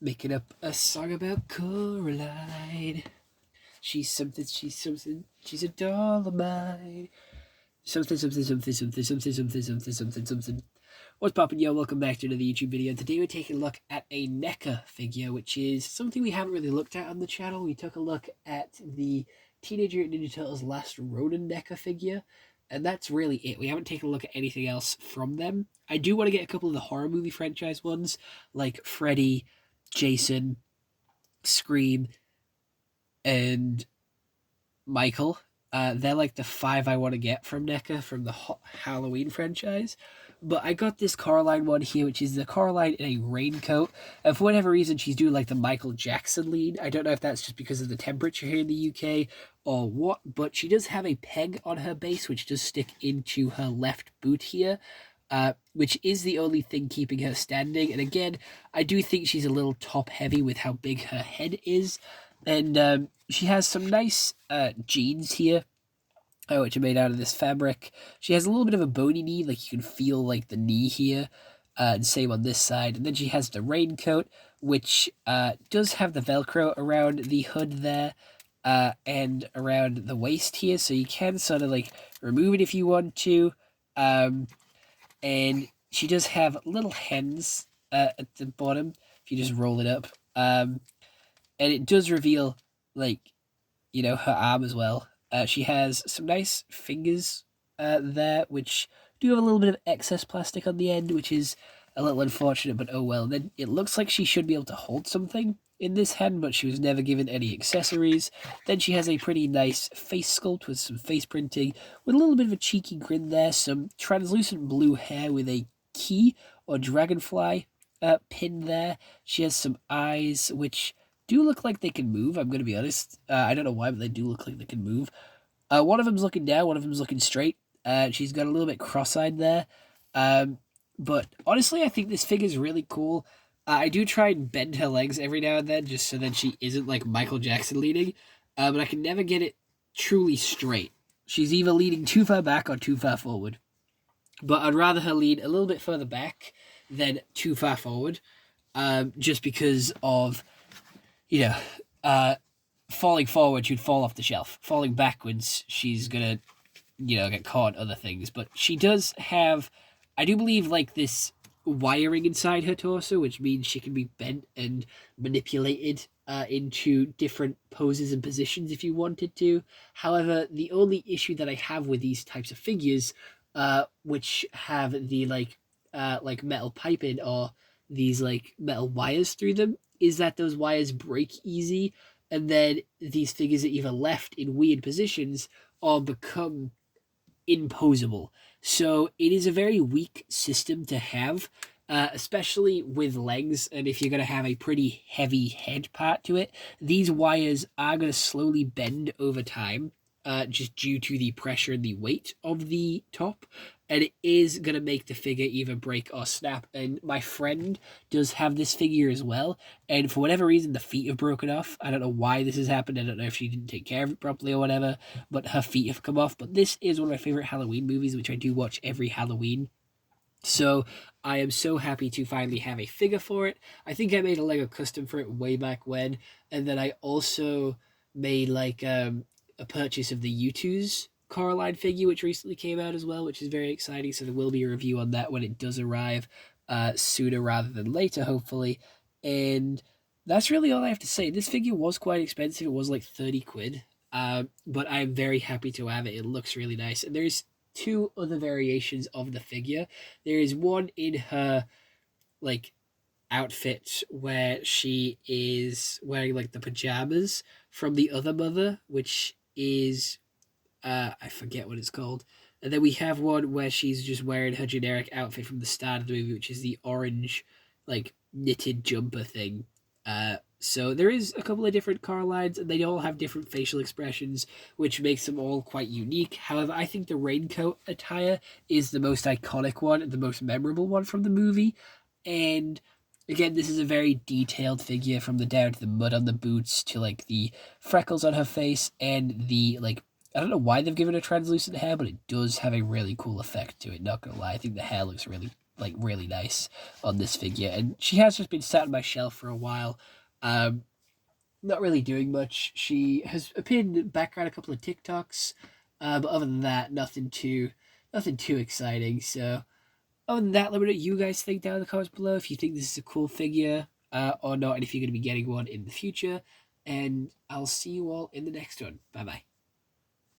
making up a song about Coraline. She's something, she's something, she's a doll of mine. Something, something, something, something, something, something, something, something, something. What's poppin', yo? Welcome back to another YouTube video. Today we're taking a look at a Neca figure, which is something we haven't really looked at on the channel. We took a look at the Teenage Mutant Ninja Turtles Last Ronin Neca figure, and that's really it. We haven't taken a look at anything else from them. I do want to get a couple of the horror movie franchise ones, like Freddy, Jason, Scream, and Michael. They're like the 5 I want to get from Neca from the Halloween franchise. But I got this Coraline one here, which is the Coraline in a raincoat. And for whatever reason, she's doing like the Michael Jackson lean. I don't know if that's just because of the temperature here in the UK or what, but she does have a peg on her base, which does stick into her left boot here. Which is the only thing keeping her standing. And again, I do think she's a little top heavy with how big her head is. And she has some nice jeans here, which are made out of this fabric. She has a little bit of a bony knee, like you can feel like the knee here, and same on this side. And then she has the raincoat, which does have the Velcro around the hood there, and around the waist here, so you can sort of like remove it if you want to. And she does have little hens at the bottom if you just roll it up. And it does reveal, like, you know, her arm as well. She has some nice fingers there, which do have a little bit of excess plastic on the end, which is a little unfortunate, but oh well. Then it looks like she should be able to hold something in this hand, but she was never given any accessories. Then she has a pretty nice face sculpt with some face printing, with a little bit of a cheeky grin there, some translucent blue hair with a key or dragonfly pin there. She has some eyes, which do look like they can move, I'm going to be honest. I don't know why, but they do look like they can move. One of them's looking down, one of them's looking straight. She's got a little bit cross-eyed there. But honestly, I think this figure's really cool. I do try and bend her legs every now and then, just so that she isn't like Michael Jackson leaning. But I can never get it truly straight. She's either leaning too far back or too far forward. But I'd rather her lean a little bit further back than too far forward. Just because of, you know, falling forward, she'd fall off the shelf. Falling backwards, she's gonna, you know, get caught in other things. But she does have, I do believe, like this wiring inside her torso, which means she can be bent and manipulated into different poses and positions if you wanted to. However, the only issue that I have with these types of figures, which have the like metal piping or these like metal wires through them, is that those wires break easy, and then these figures are either left in weird positions or become imposable. So it is a very weak system to have, especially with legs, and if you're going to have a pretty heavy head part to it, these wires are going to slowly bend over time, just due to the pressure and the weight of the top, and it is going to make the figure either break or snap. And my friend does have this figure as well, and for whatever reason the feet have broken off. I don't know why this has happened. I don't know if she didn't take care of it properly or whatever, but her feet have come off. But this is one of my favorite Halloween movies, which I do watch every Halloween. So I am so happy to finally have a figure for it. I think I made a Lego custom for it way back when, and then I also made like a purchase of the U2's Coraline figure, which recently came out as well, which is very exciting. So there will be a review on that when it does arrive, sooner rather than later, hopefully. And that's really all I have to say. This figure was quite expensive. It was like 30 quid, but I'm very happy to have it. It looks really nice. And there's 2 other variations of the figure. There is one in her like outfit where she is wearing like the pajamas from the other mother, which is I forget what it's called. And then we have one where she's just wearing her generic outfit from the start of the movie, which is the orange like knitted jumper thing. So there is a couple of different Coralines, and they all have different facial expressions, which makes them all quite unique. However, I think the raincoat attire is the most iconic one and the most memorable one from the movie. And again, this is a very detailed figure, from the down to the mud on the boots to like the freckles on her face and the like. I don't know why they've given her translucent hair, but it does have a really cool effect to it, not gonna lie. I think the hair looks really like really nice on this figure, and she has just been sat on my shelf for a while. Not really doing much. She has appeared in the background a couple of TikToks, but other than that, nothing too exciting. So other than that, let me know what you guys think down in the comments below if you think this is a cool figure or not, and if you're going to be getting one in the future. And I'll see you all in the next one. Bye bye.